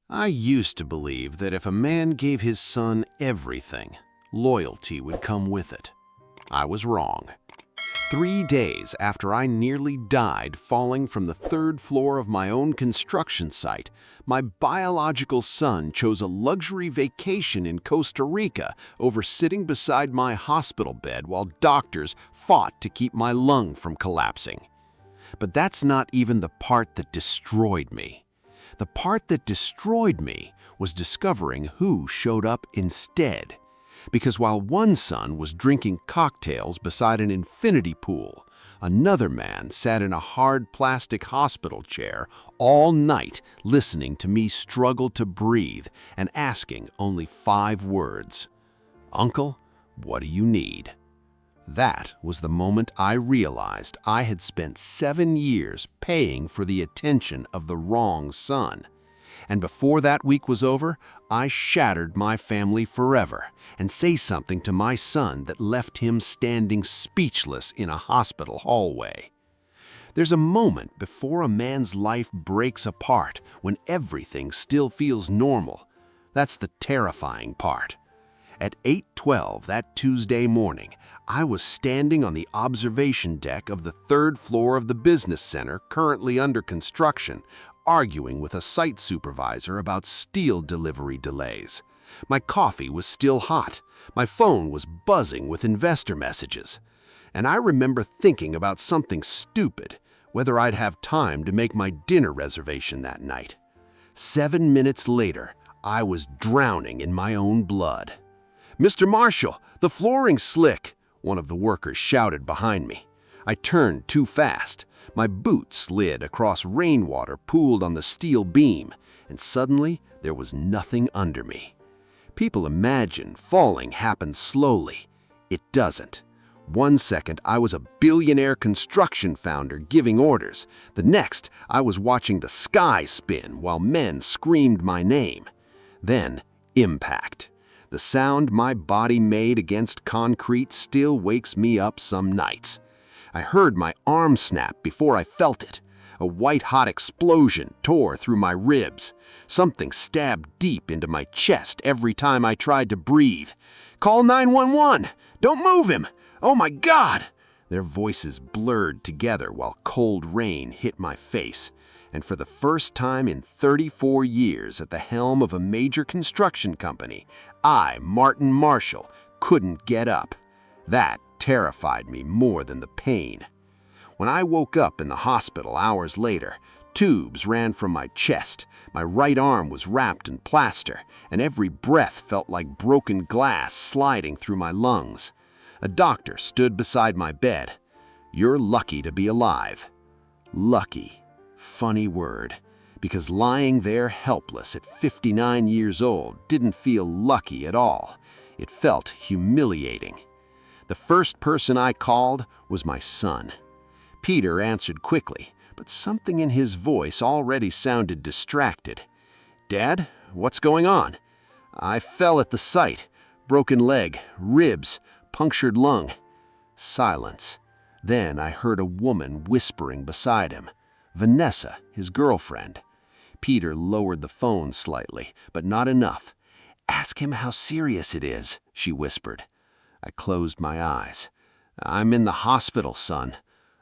I used to believe that if a man gave his son everything, loyalty would come with it. I was wrong. 3 days after I nearly died falling from the 3rd floor of my own construction site, my biological son chose a luxury vacation in Costa Rica over sitting beside my hospital bed while doctors fought to keep my lung from collapsing. But that's not even the part that destroyed me. The part that destroyed me was discovering who showed up instead. Because while one son was drinking cocktails beside an infinity pool, another man sat in a hard plastic hospital chair all night listening to me struggle to breathe and asking only 5 words. "Uncle, what do you need?" That was the moment I realized I had spent 7 years paying for the attention of the wrong son. And before that week was over, I shattered my family forever and say something to my son that left him standing speechless in a hospital hallway. There's a moment before a man's life breaks apart when everything still feels normal. That's the terrifying part. At 8:12 that Tuesday morning, I was standing on the observation deck of the 3rd floor of the business center currently under construction, arguing with a site supervisor about steel delivery delays. My coffee was still hot. My phone was buzzing with investor messages. And I remember thinking about something stupid, whether I'd have time to make my dinner reservation that night. 7 minutes later, I was drowning in my own blood. "Mr. Marshall, the flooring's slick," one of the workers shouted behind me. I turned too fast. My boot slid across rainwater pooled on the steel beam, and suddenly there was nothing under me. People imagine falling happens slowly. It doesn't. 1 second, I was a billionaire construction founder giving orders. The next, I was watching the sky spin while men screamed my name. Then, impact. The sound my body made against concrete still wakes me up some nights. I heard my arm snap before I felt it. A white-hot explosion tore through my ribs. Something stabbed deep into my chest every time I tried to breathe. "Call 911! Don't move him! Oh my God!" Their voices blurred together while cold rain hit my face. And for the first time in 34 years at the helm of a major construction company, I, Martin Marshall, couldn't get up. That terrified me more than the pain. When I woke up in the hospital hours later, tubes ran from my chest, my right arm was wrapped in plaster, and every breath felt like broken glass sliding through my lungs. A doctor stood beside my bed. "You're lucky to be alive." Lucky. Funny word, because lying there helpless at 59 years old didn't feel lucky at all. It felt humiliating. The first person I called was my son. Peter answered quickly, but something in his voice already sounded distracted. "Dad, what's going on?" "I fell at the site. Broken leg, ribs, punctured lung." Silence. Then I heard a woman whispering beside him. Vanessa, his girlfriend. Peter lowered the phone slightly, but not enough. "Ask him how serious it is," she whispered. I closed my eyes. "I'm in the hospital, son."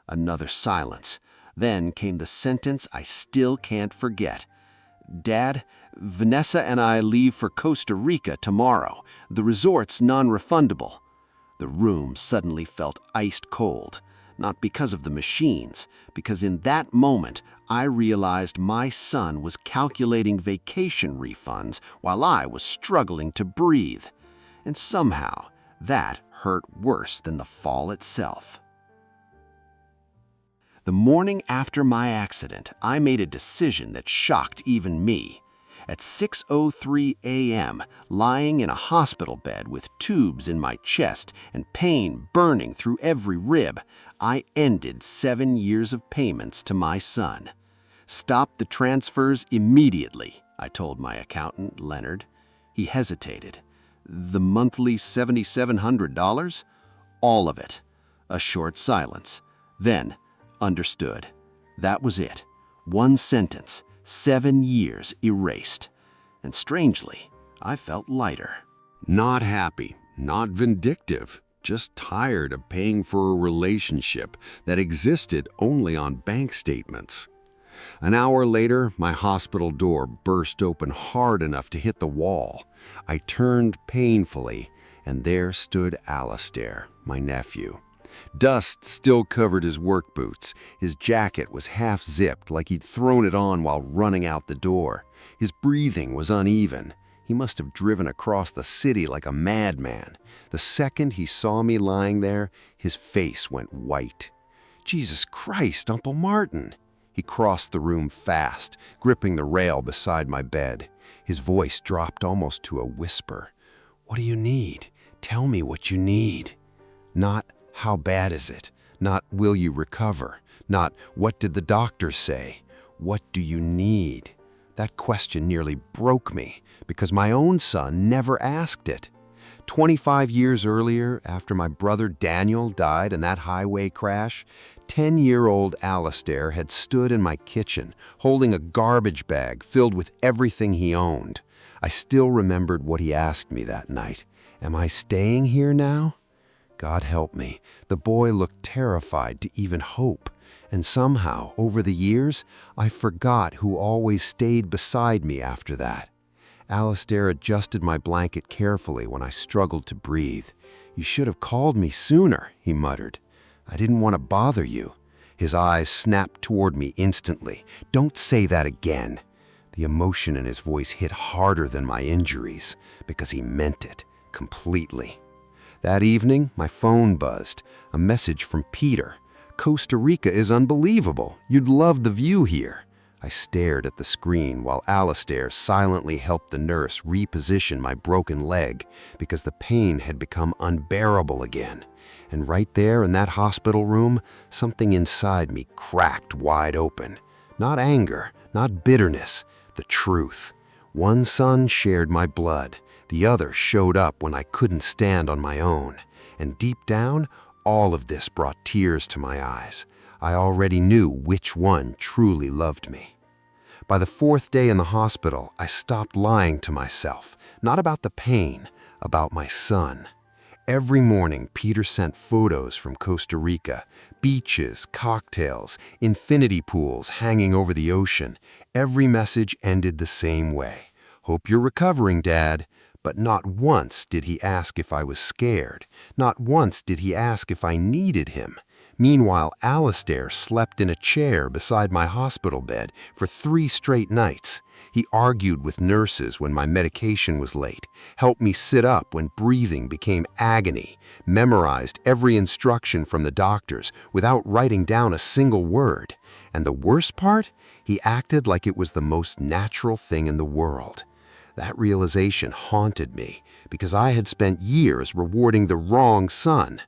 Another silence. Then came the sentence I still can't forget. "Dad, Vanessa and I leave for Costa Rica tomorrow. The resort's non-refundable." The room suddenly felt iced cold. Not because of the machines, because in that moment I realized my son was calculating vacation refunds while I was struggling to breathe. And somehow, that hurt worse than the fall itself. The morning after my accident, I made a decision that shocked even me. At 6:03 a.m., lying in a hospital bed with tubes in my chest and pain burning through every rib, I ended 7 years of payments to my son. "Stop the transfers immediately," I told my accountant, Leonard. He hesitated. "The monthly $7,700? "All of it." A short silence. Then, understood. That was it. One sentence. 7 years erased. and strangely, I felt lighter. Not happy, not vindictive, just tired of paying for a relationship that existed only on bank statements. An hour later, my hospital door burst open hard enough to hit the wall. I turned painfully, and there stood Alistair, my nephew. Dust still covered his work boots. His jacket was half-zipped like he'd thrown it on while running out the door. His breathing was uneven. He must have driven across the city like a madman. The second he saw me lying there, his face went white. "Jesus Christ, Uncle Martin!" He crossed the room fast, gripping the rail beside my bed. His voice dropped almost to a whisper. "What do you need? Tell me what you need." Not, "How bad is it?" Not, "Will you recover?" Not, "What did the doctor say?" "What do you need?" That question nearly broke me, because my own son never asked it. 25 years earlier, after my brother Daniel died in that highway crash, 10-year-old Alistair had stood in my kitchen, holding a garbage bag filled with everything he owned. I still remembered what he asked me that night. "Am I staying here now?" God help me, the boy looked terrified to even hope. And somehow, over the years, I forgot who always stayed beside me after that. Alistair adjusted my blanket carefully when I struggled to breathe. "You should have called me sooner," he muttered. "I didn't want to bother you." His eyes snapped toward me instantly. "Don't say that again." The emotion in his voice hit harder than my injuries, because he meant it completely. That evening, my phone buzzed. A message from Peter. "Costa Rica is unbelievable. You'd love the view here." I stared at the screen while Alistair silently helped the nurse reposition my broken leg because the pain had become unbearable again. And right there in that hospital room, something inside me cracked wide open. Not anger, not bitterness, the truth. One son shared my blood. The other showed up when I couldn't stand on my own. And deep down, all of this brought tears to my eyes. I already knew which one truly loved me. By the 4th day in the hospital, I stopped lying to myself, not about the pain, about my son. Every morning, Peter sent photos from Costa Rica, beaches, cocktails, infinity pools hanging over the ocean. Every message ended the same way. "Hope you're recovering, Dad." But not once did he ask if I was scared. Not once did he ask if I needed him. Meanwhile, Alistair slept in a chair beside my hospital bed for 3 straight nights. He argued with nurses when my medication was late, helped me sit up when breathing became agony, memorized every instruction from the doctors without writing down a single word. And the worst part? He acted like it was the most natural thing in the world. That realization haunted me because I had spent years rewarding the wrong son.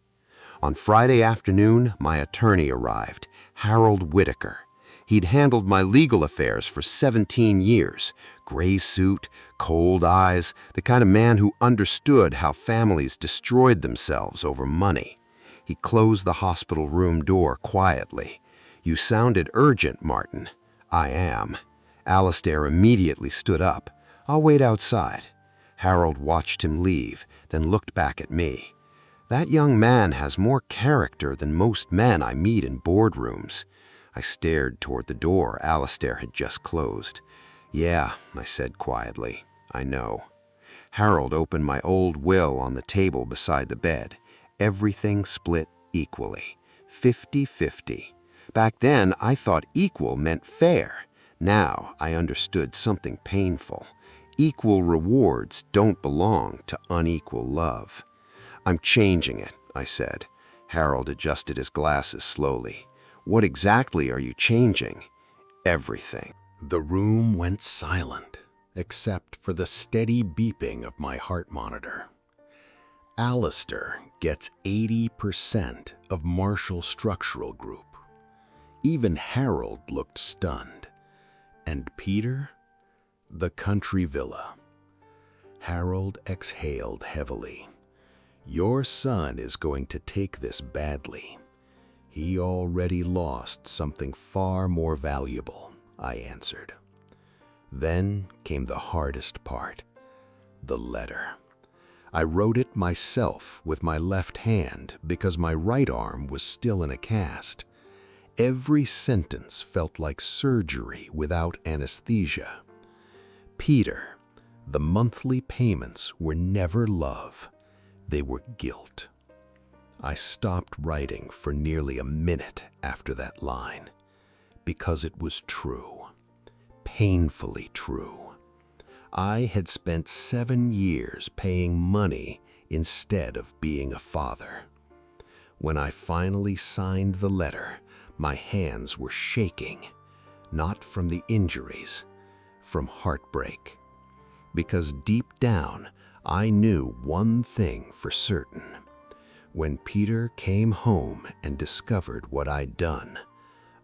On Friday afternoon, my attorney arrived, Harold Whitaker. He'd handled my legal affairs for 17 years. Gray suit, cold eyes, the kind of man who understood how families destroyed themselves over money. He closed the hospital room door quietly. "You sounded urgent, Martin." "I am." Alistair immediately stood up. "I'll wait outside." Harold watched him leave, then looked back at me. That young man has more character than most men I meet in boardrooms. I stared toward the door Alistair had just closed. "Yeah," I said quietly, "I know." Harold opened my old will on the table beside the bed. Everything split equally, 50-50. Back then, I thought equal meant fair. Now, I understood something painful. Equal rewards don't belong to unequal love. "I'm changing it," I said. Harold adjusted his glasses slowly. "What exactly are you changing?" "Everything." The room went silent, except for the steady beeping of my heart monitor. Alistair gets 80% of Marshall Structural Group. Even Harold looked stunned. And Peter? The country villa. Harold exhaled heavily. "Your son is going to take this badly. He already lost something far more valuable," I answered. Then came the hardest part, the letter. I wrote it myself with my left hand because my right arm was still in a cast. Every sentence felt like surgery without anesthesia. Peter, the monthly payments were never love. They were guilt. I stopped writing for nearly a minute after that line, because it was true, painfully true. I had spent 7 years paying money instead of being a father. When I finally signed the letter, my hands were shaking, not from the injuries, from heartbreak. Because deep down, I knew one thing for certain. When Peter came home and discovered what I'd done,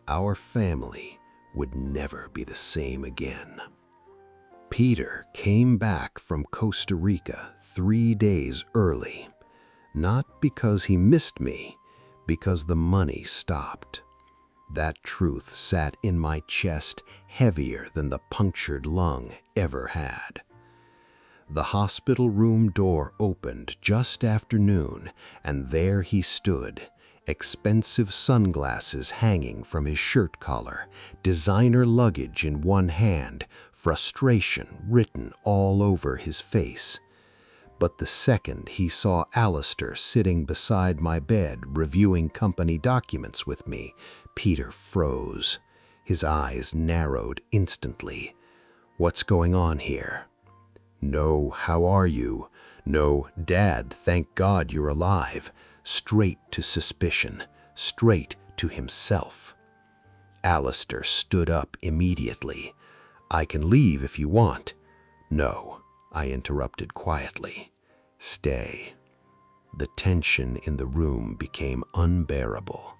our family would never be the same again. Peter came back from Costa Rica 3 days early, not because he missed me, because the money stopped. That truth sat in my chest heavier than the punctured lung ever had. The hospital room door opened just after noon, and there he stood, expensive sunglasses hanging from his shirt collar, designer luggage in one hand, frustration written all over his face. But the second he saw Alistair sitting beside my bed reviewing company documents with me, Peter froze. His eyes narrowed instantly. "What's going on here?" "No, how are you?" "No, Dad, thank God you're alive." Straight to suspicion, straight to himself. Alistair stood up immediately. "I can leave if you want." "No," I interrupted quietly. "Stay." The tension in the room became unbearable.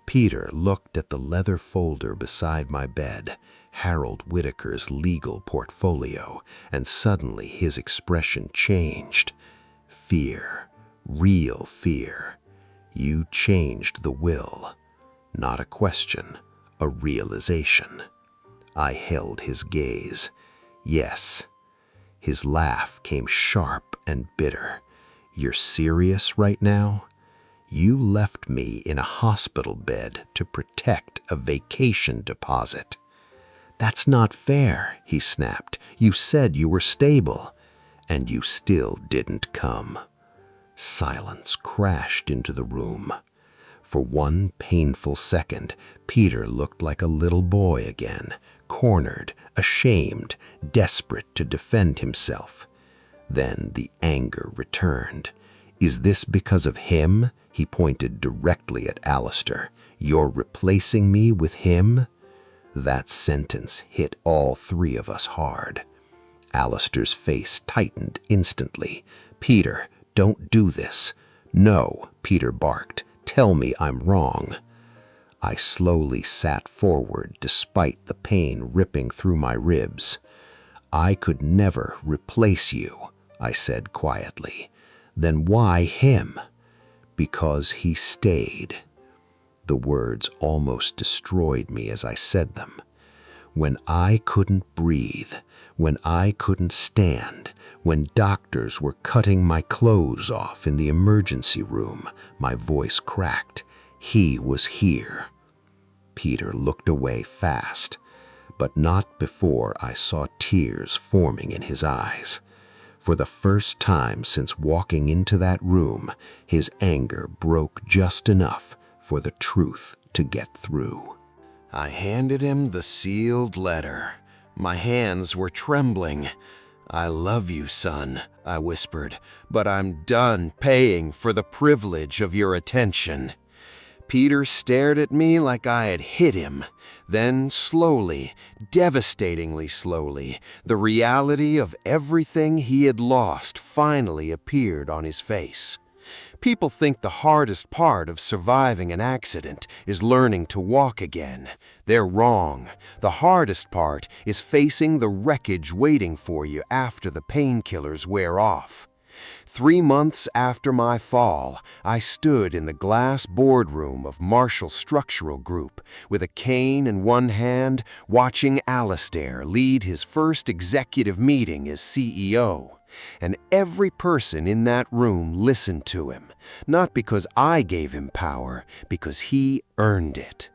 Peter looked at the leather folder beside my bed, Harold Whitaker's legal portfolio, and suddenly his expression changed. Fear, real fear. "You changed the will." Not a question, a realization. I held his gaze. "Yes." His laugh came sharp and bitter. "You're serious right now? You left me in a hospital bed to protect a vacation deposit." "That's not fair," he snapped. "You said you were stable." "And you still didn't come." Silence crashed into the room. For one painful second, Peter looked like a little boy again, cornered, ashamed, desperate to defend himself. Then the anger returned. "Is this because of him?" He pointed directly at Alistair. "You're replacing me with him?" That sentence hit all three of us hard. Alistair's face tightened instantly. "Peter, don't do this." "No," Peter barked. "Tell me I'm wrong." I slowly sat forward despite the pain ripping through my ribs. "I could never replace you," I said quietly. "Then why him?" "Because he stayed." The words almost destroyed me as I said them. When I couldn't breathe, when I couldn't stand, when doctors were cutting my clothes off in the emergency room, my voice cracked. He was here. Peter looked away fast, but not before I saw tears forming in his eyes. For the first time since walking into that room, his anger broke just enough for the truth to get through. I handed him the sealed letter. My hands were trembling. "I love you, son," I whispered, "but I'm done paying for the privilege of your attention." Peter stared at me like I had hit him. Then slowly, devastatingly slowly, the reality of everything he had lost finally appeared on his face. People think the hardest part of surviving an accident is learning to walk again. They're wrong. The hardest part is facing the wreckage waiting for you after the painkillers wear off. 3 months after my fall, I stood in the glass boardroom of Marshall Structural Group with a cane in one hand, watching Alastair lead his first executive meeting as CEO. And every person in that room listened to him, not because I gave him power, because he earned it.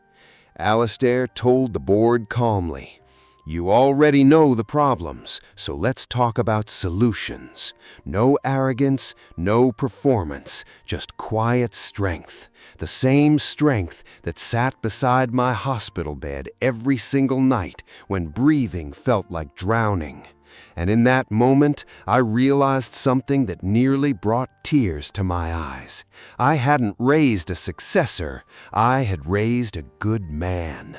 Alastair told the board calmly, "You already know the problems, so let's talk about solutions. No arrogance, no performance, just quiet strength. The same strength that sat beside my hospital bed every single night when breathing felt like drowning." And in that moment, I realized something that nearly brought tears to my eyes. I hadn't raised a successor, I had raised a good man.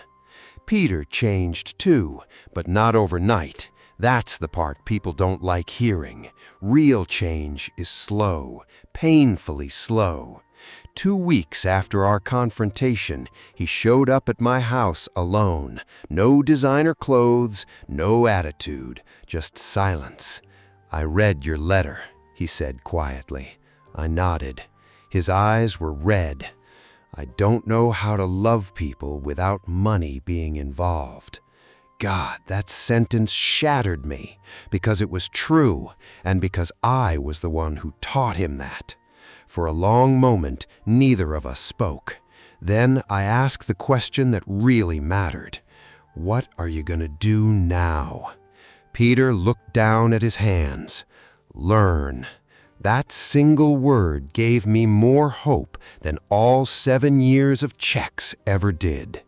Peter changed too, but not overnight. That's the part people don't like hearing. Real change is slow, painfully slow. 2 weeks after our confrontation, he showed up at my house alone. No designer clothes, no attitude, just silence. "I read your letter," he said quietly. I nodded. His eyes were red. "I don't know how to love people without money being involved." God, that sentence shattered me, because it was true, and because I was the one who taught him that. For a long moment, neither of us spoke. Then I asked the question that really mattered. "What are you going to do now?" Peter looked down at his hands. "Learn." That single word gave me more hope than all 7 years of checks ever did.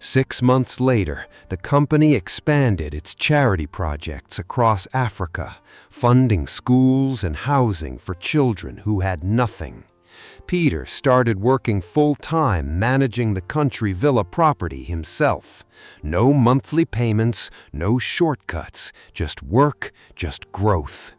6 months later, the company expanded its charity projects across Africa, funding schools and housing for children who had nothing. Peter started working full-time managing the country villa property himself. No monthly payments, no shortcuts, just work, just growth.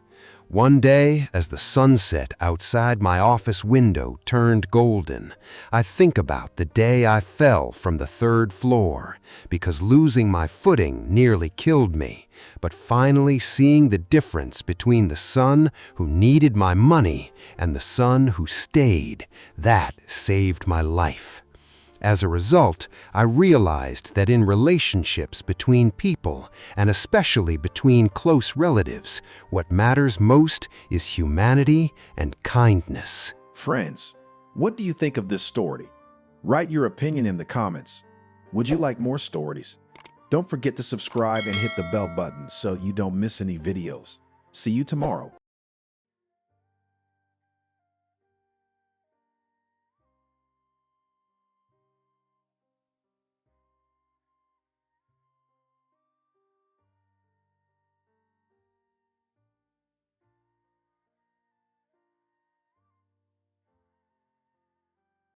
One day, as the sunset outside my office window turned golden, I think about the day I fell from the 3rd floor, because losing my footing nearly killed me, but finally seeing the difference between the son who needed my money and the son who stayed, that saved my life. As a result, I realized that in relationships between people, and especially between close relatives, what matters most is humanity and kindness. Friends, what do you think of this story? Write your opinion in the comments. Would you like more stories? Don't forget to subscribe and hit the bell button so you don't miss any videos. See you tomorrow.